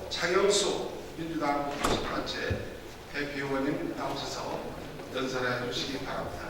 장영수 민주당 단체 대표의원님 나오셔서 연설해 주시기 바랍니다.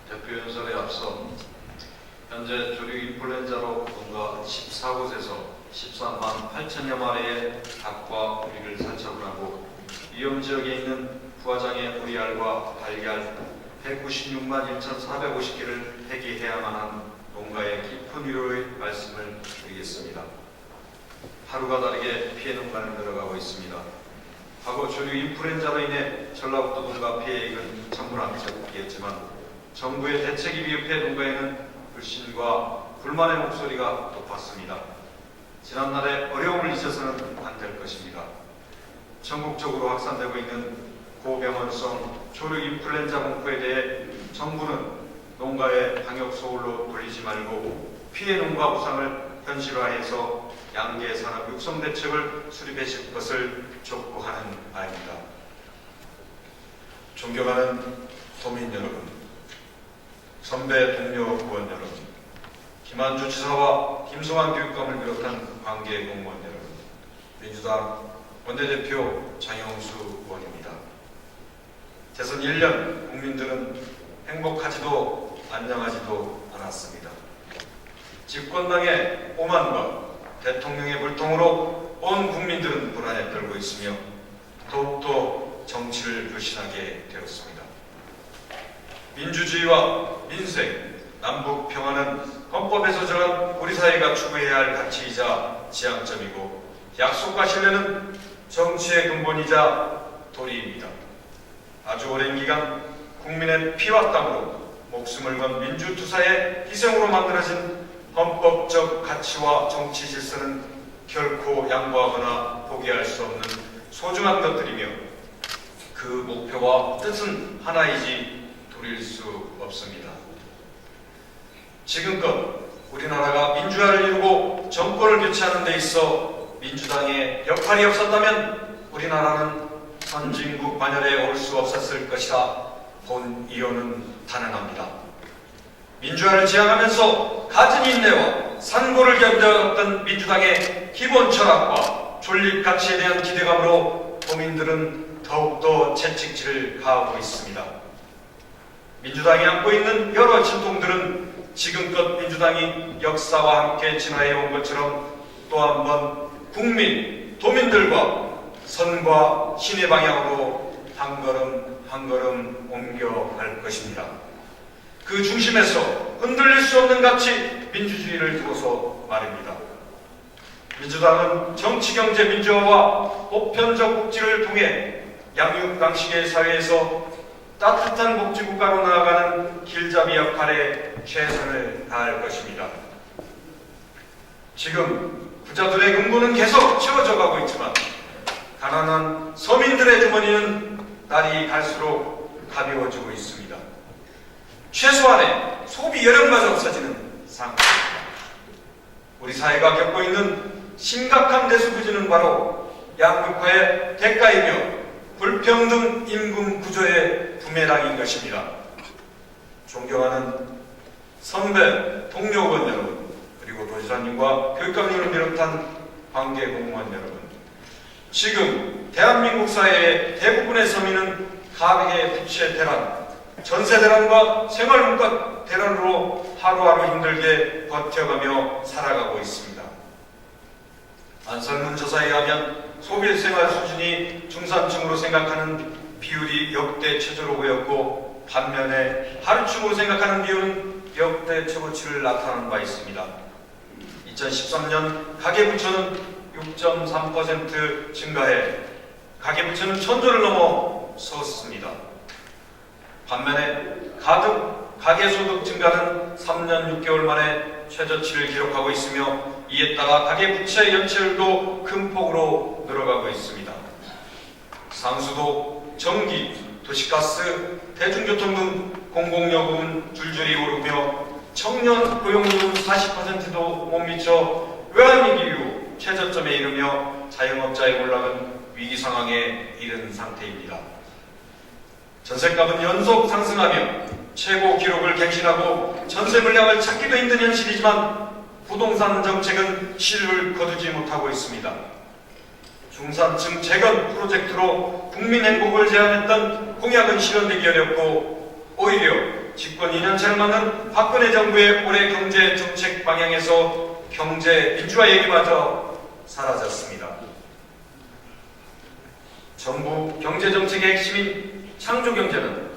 대표 연설에 앞서 현재 조류 인플루엔자로 농가 14곳에서 13만 8천여 마리의 닭과 오리를 산책을 하고 위험 지역에 있는 부화장의 오리알과 달걀 196만 1,450개를 폐기해야만 한 농가의 깊은 위로의 말씀을 드리겠습니다. 하루가 다르게 피해 농가는 늘어가고 있습니다. 과거 조류 인플루엔자로 인해 전라북도 농가 피해액은 천문학적이었지만 정부의 대책이 미흡해 농가에는 불신과 불만의 목소리가 높았습니다. 지난날의 어려움을 잊어서는 안 될 것입니다. 전국적으로 확산되고 있는 고병원성 조류 인플루엔자 공포에 대해 정부는 농가의 방역 소홀로 돌리지 말고 피해 농가 보상을 현실화해서 양계 산업 육성 대책을 수립해 줄 것을 촉구하는 바입니다. 존경하는 도민 여러분, 선배 동료 의원 여러분, 김한주 지사와 김성환 교육감을 비롯한 관계 공무원 여러분, 민주당 원내대표 장영수 의원입니다. 대선 1년 국민들은 행복하지도 안녕하지도 않았습니다. 집권당의 오만과 대통령의 불통으로 온 국민들은 불안에 떨고 있으며 더욱더 정치를 불신하게 되었습니다. 민주주의와 민생, 남북 평화는 헌법에서 정한 우리 사회가 추구해야 할 가치이자 지향점이고 약속과 신뢰는 정치의 근본이자 도리입니다. 아주 오랜 기간 국민의 피와 땀으로 목숨을 건 민주투사의 희생으로 만들어진 헌법적 가치와 정치 질서는 결코 양보하거나 포기할 수 없는 소중한 것들이며 그 목표와 뜻은 하나이지 돌릴 수 없습니다. 지금껏 우리나라가 민주화를 이루고 정권을 교체하는 데 있어 민주당의 역할이 없었다면 우리나라는 선진국 반열에 올 수 없었을 것이라 본 이유는 단언합니다. 민주화를 지향하면서 가진 인내와 산고를 견뎌왔던 민주당의 기본 철학과 존립 가치에 대한 기대감으로 도민들은 더욱더 채찍질을 가하고 있습니다. 민주당이 안고 있는 여러 진통들은 지금껏 민주당이 역사와 함께 진화해 온 것처럼 또 한 번 국민, 도민들과 선과 신의 방향으로 한 걸음 한 걸음 옮겨갈 것입니다. 그 중심에서 흔들릴 수 없는 가치 민주주의를 두고서 말입니다. 민주당은 정치, 경제, 민주화와 보편적 복지를 통해 양육강식의 사회에서 따뜻한 복지국가로 나아가는 길잡이 역할에 최선을 다할 것입니다. 지금 부자들의 금고는 계속 채워져 가고 있지만 가난한 서민들의 주머니는 날이 갈수록 가벼워지고 있습니다. 최소한의 소비 여력마저 없어지는 상황입니다. 우리 사회가 겪고 있는 심각한 내수부진은 바로 양극화의 대가이며 불평등 임금 구조의 부메랑인 것입니다. 존경하는 선배, 동료 의원 여러분, 그리고 도지사님과 교육감님을 비롯한 관계 공무원 여러분, 지금 대한민국 사회의 대부분의 서민은 가계 부채 대란, 전세 대란과 생활물가 대란으로 하루하루 힘들게 버텨가며 살아가고 있습니다. 안설문 조사에 의하면 소비생활 수준이 중산층으로 생각하는 비율이 역대 최저로 보였고 반면에 하류층으로 생각하는 비율은 역대 최고치를 나타나는 바 있습니다. 2013년 가계부채는 6.3% 증가해 가계부채는 1,000조를 넘어섰습니다. 반면에 가계소득 증가는 3년 6개월 만에 최저치를 기록하고 있으며 이에 따라 가계부채 연체율도 큰 폭으로 늘어가고 있습니다. 상수도, 전기, 도시가스, 대중교통 등 공공요금은 줄줄이 오르며 청년 고용률은 40%도 못 미쳐 외환위기 이후 최저점에 이르며 자영업자의 몰락은 위기 상황에 이른 상태입니다. 전셋값은 연속 상승하며 최고 기록을 갱신하고 전세 물량을 찾기도 힘든 현실이지만 부동산 정책은 실을 거두지 못하고 있습니다. 중산층 재건 프로젝트로 국민 행복을 제안했던 공약은 실현되기 어렵고 오히려 집권 2년차를 맞는 박근혜 정부의 올해 경제 정책 방향에서 경제 민주화 얘기마저 사라졌습니다. 정부 경제 정책의 핵심인 창조 경제는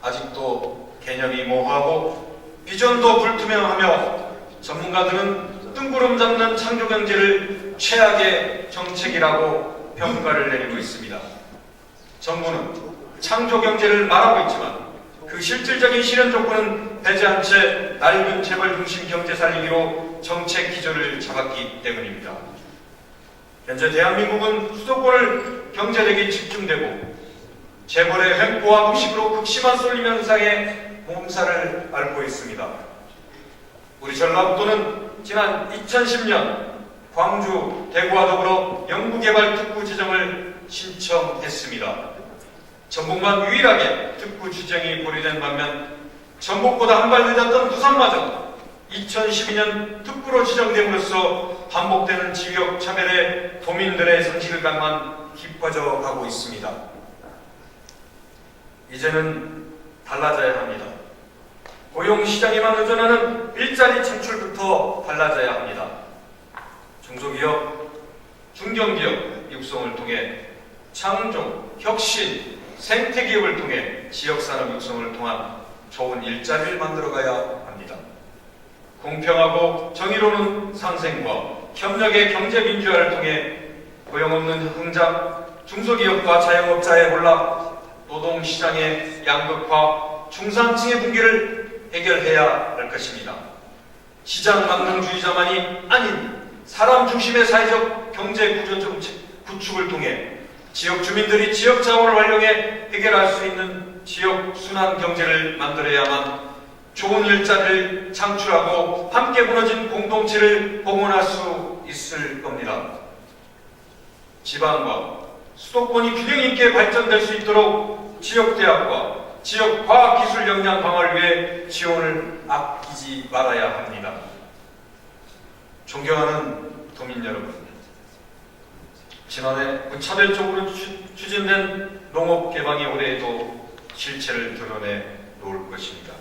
아직도 개념이 모호하고 비전도 불투명하며 전문가들은 뜬구름 잡는 창조 경제를 최악의 정책이라고 평가를 내리고 있습니다. 정부는 창조 경제를 말하고 있지만 그 실질적인 실현 조건은 배제한 채 낡은 재벌 중심 경제 살리기로 정책 기조를 잡았기 때문입니다. 현재 대한민국은 수도권을 경제력이 집중되고 재벌의 횡포와 부식으로 극심한 쏠림 현상에 몸살을 앓고 있습니다. 우리 전라북도는 지난 2010년 광주, 대구와 더불어 영구개발특구 지정을 신청했습니다. 전북만 유일하게 특구 지정이 보류된 반면 전북보다 한 발 늦었던 부산마저 2012년 특구로 지정됨으로써 반복되는 지역 차별에 도민들의 상실감만 깊어져 가고 있습니다. 이제는 달라져야 합니다. 고용시장에만 의존하는 일자리 창출부터 달라져야 합니다. 중소기업, 중견기업 육성을 통해 창조, 혁신, 생태기업을 통해 지역산업 육성을 통한 좋은 일자리를 만들어가야 합니다. 공평하고 정의로운 상생과 협력의 경제민주화를 통해 고용없는 흥작, 중소기업과 자영업자의 몰락, 노동시장의 양극화, 중산층의 붕괴를 해결해야 할 것입니다. 시장 망명주의자만이 아닌 사람 중심의 사회적 경제 구조 정책 구축을 통해 지역 주민들이 지역 자원을 활용해 해결할 수 있는 지역 순환 경제를 만들어야만 좋은 일자리를 창출하고 함께 무너진 공동체를 복원할 수 있을 겁니다. 지방과 수도권이 균형 있게 발전될 수 있도록 지역대학과 지역과학기술 역량 강화를 위해 지원을 아끼지 말아야 합니다. 존경하는 도민 여러분, 지난해 무차별적으로 추진된 농업 개방이 올해에도 실체를 드러내 놓을 것입니다.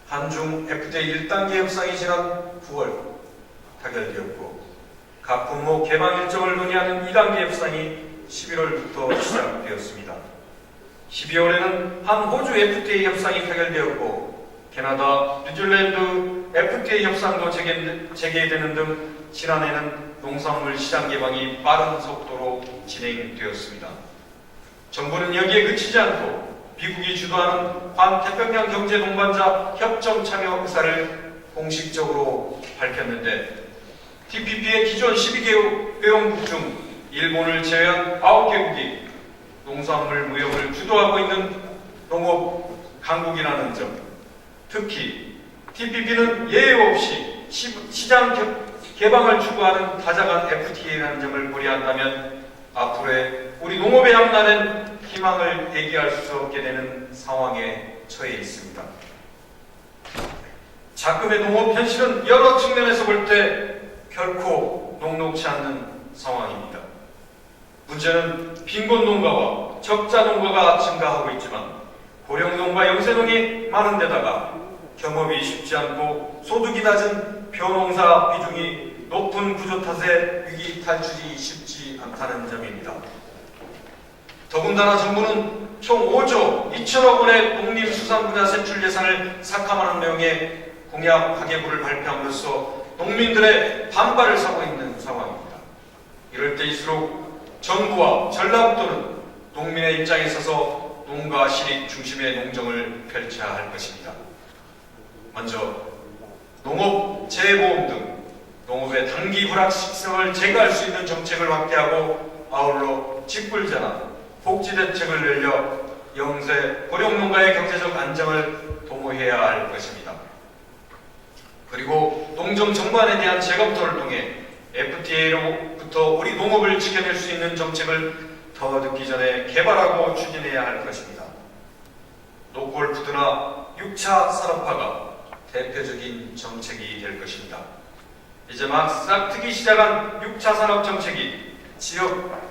한중 FTA 1단계 협상이 지난 9월 타결되었고 각 분모 개방 일정을 논의하는 2단계 협상이 11월부터 시작되었습니다. 12월에는 한 호주 FTA 협상이 타결되었고 캐나다, 뉴질랜드 FTA 협상도 재개되는 등 지난해는 농산물 시장 개방이 빠른 속도로 진행되었습니다. 정부는 여기에 그치지 않고 미국이 주도하는 반태평양 경제 동반자 협정 참여 의사를 공식적으로 밝혔는데 TPP의 기존 12개 회원국 중 일본을 제외한 9개국이 농산물 무역을 주도하고 있는 농업 강국이라는 점, 특히 TPP는 예외 없이 시장 개방을 추구하는 다자간 FTA라는 점을 고려한다면 앞으로의 우리 농업의 앞날엔 희망을 얘기할 수 없게 되는 상황에 처해 있습니다. 자금의 농업 현실은 여러 측면에서 볼 때 결코 녹록지 않는 상황입니다. 문제는 빈곤 농가와 적자 농가가 증가하고 있지만 고령 농가 영세농이 많은 데다가 경업이 쉽지 않고 소득이 낮은 벼농사 비중이 높은 구조 탓에 위기 탈출이 쉽지 않다는 점입니다. 더군다나 정부는 총 5조 2천억 원의 농림수산 분야 세출 예산을 삭감하는 내용의 공약 파괴부를 발표함으로써 농민들의 반발을 사고 있는 상황입니다. 이럴 때일수록 정부와 전라북도는 농민의 입장에 서서 농가 실익 중심의 농정을 펼쳐야 할 것입니다. 먼저 농업, 재보험 등 농업의 단기 불확실성을 제거할 수 있는 정책을 확대하고 아울러 직불제나 복지대책을 늘려 영세 고령농가의 경제적 안정을 도모해야 할 것입니다. 그리고 농정 전반에 대한 재검토를 통해 FTA로부터 우리 농업을 지켜낼 수 있는 정책을 더 늦기 전에 개발하고 추진해야 할 것입니다. 노골푸드나 6차 산업화가 대표적인 정책이 될 것입니다. 이제 막 싹트기 시작한 6차 산업 정책이 지역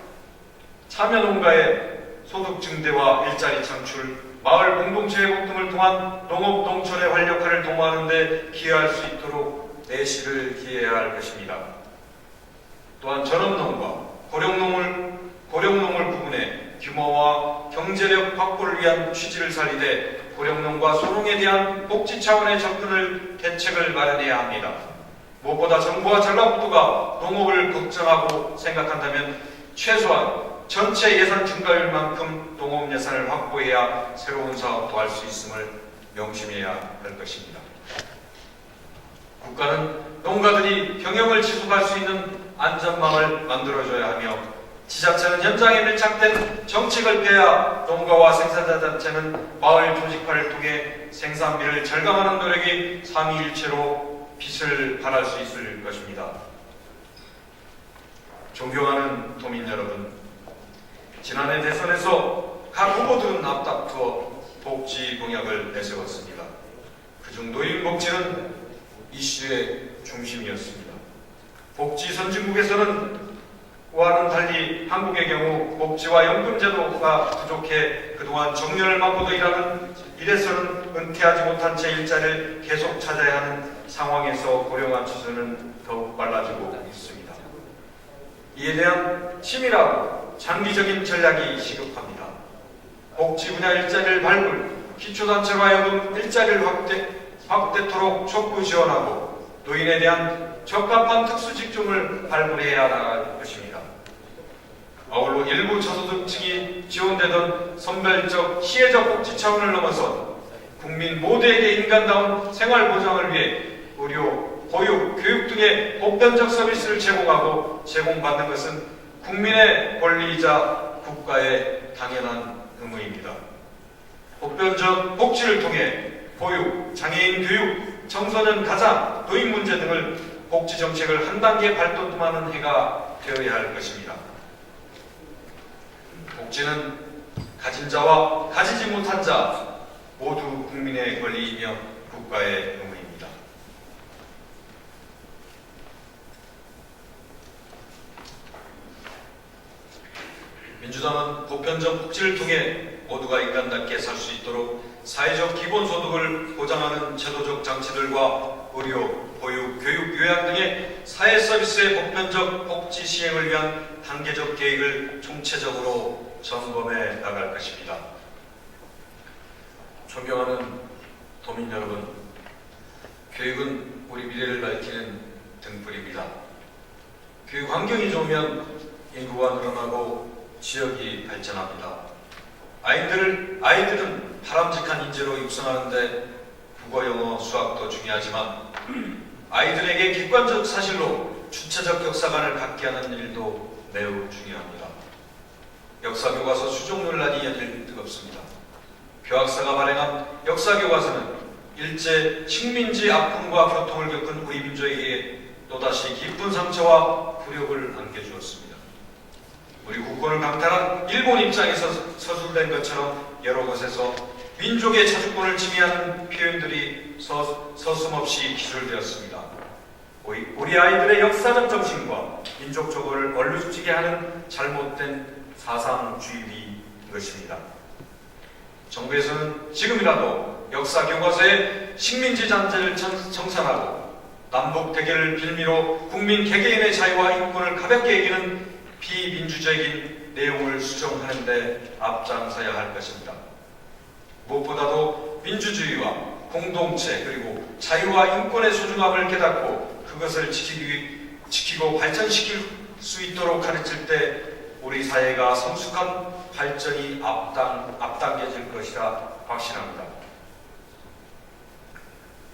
참여농가의 소득 증대와 일자리 창출, 마을 공동체 회복 등을 통한 농업 농촌의 활력화를 도모하는 데 기여할 수 있도록 내실을 기해야 할 것입니다. 또한 전업농과 고령농을 구분해 규모와 경제력 확보를 위한 취지를 살리되 고령농과 소농에 대한 복지 차원의 접근을 대책을 마련해야 합니다. 무엇보다 정부와 전라북도가 농업을 걱정하고 생각한다면 최소한 전체 예산 증가율만큼 농업 예산을 확보해야 새로운 사업도 할 수 있음을 명심해야 할 것입니다. 국가는 농가들이 경영을 지속할 수 있는 안전망을 만들어줘야 하며 지자체는 현장에 밀착된 정책을 펴야 농가와 생산자 단체는 마을 조직화를 통해 생산비를 절감하는 노력이 삼위일체로 빛을 발할 수 있을 것입니다. 존경하는 도민 여러분, 지난해 대선에서 각 후보들은 앞다투어 복지 공약을 내세웠습니다. 그중 노인복지는 이슈의 중심이었습니다. 복지 선진국에서는 와는 달리 한국의 경우 복지와 연금제도가 부족해 그동안 정년을 맞고도 일해서는 은퇴하지 못한 채 일자리를 계속 찾아야 하는 상황에서 고령화 추세는 더욱 빨라지고 있습니다. 이에 대한 치밀하고 장기적인 전략이 시급합니다. 복지 분야 일자리를 발굴, 기초단체와 연금 일자리를 확대토록 촉구 지원하고 노인에 대한 적합한 특수직종을 발굴해야 나갈 것입니다. 아울러 일부 저소득층이 지원되던 선별적, 시혜적 복지 차원을 넘어서 국민 모두에게 인간다운 생활 보장을 위해 의료, 보육, 교육 등의 보편적 서비스를 제공받는 것은 국민의 권리이자 국가의 당연한 의무입니다. 보편적 복지를 통해 보육, 장애인 교육, 청소년 가장, 노인 문제 등을 복지 정책을 한 단계 발돋움하는 해가 되어야 할 것입니다. 복지는 가진 자와 가지지 못한 자 모두 국민의 권리이며 국가의 의무입니다. 민주당은 보편적 복지를 통해 모두가 인간답게 살 수 있도록 사회적 기본소득을 보장하는 제도적 장치들과 의료, 보육, 교육, 요양 등의 사회 서비스의 보편적 복지 시행을 위한 단계적 계획을 총체적으로 점검해 나갈 것입니다. 존경하는 도민 여러분, 교육은 우리 미래를 밝히는 등불입니다. 교육 환경이 좋으면 인구가 늘어나고 지역이 발전합니다. 아이들은 바람직한 인재로 육성하는데 국어, 영어, 수학도 중요하지만 아이들에게 객관적 사실로 주체적 역사관을 갖게 하는 일도 매우 중요합니다. 역사교과서 수정 논란이 연일 뜨겁습니다. 교학사가 발행한 역사교과서는 일제 식민지 아픔과 고통을 겪은 우리 민족에게 또다시 깊은 상처와 굴욕을 안겨주었습니다. 우리 국권을 강탈한 일본 입장에서 서술된 것처럼 여러 곳에서 민족의 자주권을 침해하는 표현들이 서슴없이 기술되었습니다. 우리 아이들의 역사적 정신과 민족 조고를 얼룩지게 하는 잘못된 사상주의인 것입니다. 정부에서는 지금이라도 역사 교과서에 식민지 잔재를 청산하고 남북 대결을 빌미로 국민 개개인의 자유와 인권을 가볍게 여기는 비민주적인 내용을 수정하는 데 앞장서야 할 것입니다. 무엇보다도 민주주의와 공동체 그리고 자유와 인권의 소중함을 깨닫고 그것을 지키고 발전시킬 수 있도록 가르칠 때 우리 사회가 성숙한 발전이 앞당겨질 것이라 확신합니다.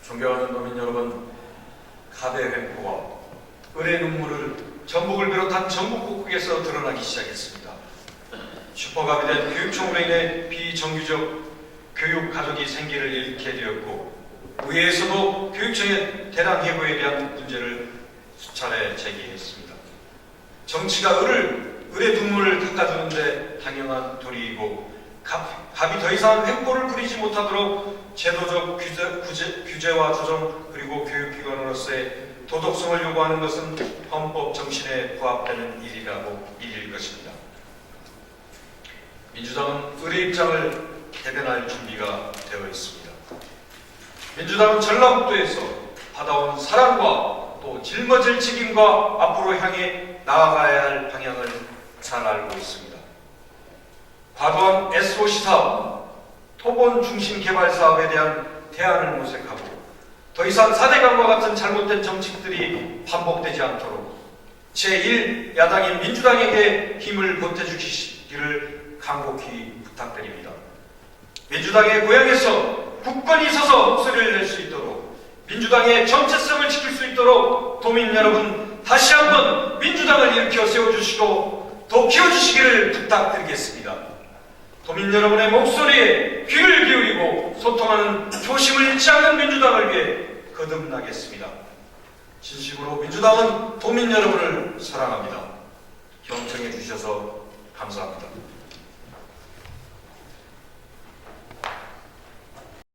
존경하는 도민 여러분, 가대 횡포와 을의 눈물을 전북을 비롯한 전국 곳곳에서 드러나기 시작했습니다. 슈퍼갑이 된 교육청으로 인해 비정규적 교육 가족이 생기를 잃게 되었고, 의회에서도 교육청의 대량 해고에 대한 문제를 수차례 제기했습니다. 정치가 을의 눈물을 닦아주는데 당연한 도리이고, 갑이 더 이상 횡포를 부리지 못하도록 제도적 규제와 조정, 그리고 교육기관으로서의 도덕성을 요구하는 것은 헌법 정신에 부합되는 일일 것입니다. 민주당은 을의 입장을 대변할 준비가 되어 있습니다. 민주당은 전라북도에서 받아온 사랑과 또 짊어질 책임과 앞으로 향해 나아가야 할 방향을 잘 알고 있습니다. 과도한 SOC 사업, 토본 중심 개발 사업에 대한 대안을 모색하고 더 이상 4대강과 같은 잘못된 정책들이 반복되지 않도록 제1야당인 민주당에게 힘을 보태주시기를 간곡히 부탁드립니다. 민주당의 고향에서 굳건히 서서 목소리를 낼 수 있도록, 민주당의 정체성을 지킬 수 있도록 도민 여러분 다시 한번 민주당을 일으켜 세워주시고 더 키워주시기를 부탁드리겠습니다. 도민 여러분의 목소리에 귀를 기울이고 소통하는 초심을 잃지 않는 민주당을 위해 거듭나겠습니다. 진심으로 민주당은 도민 여러분을 사랑합니다. 경청해 주셔서 감사합니다.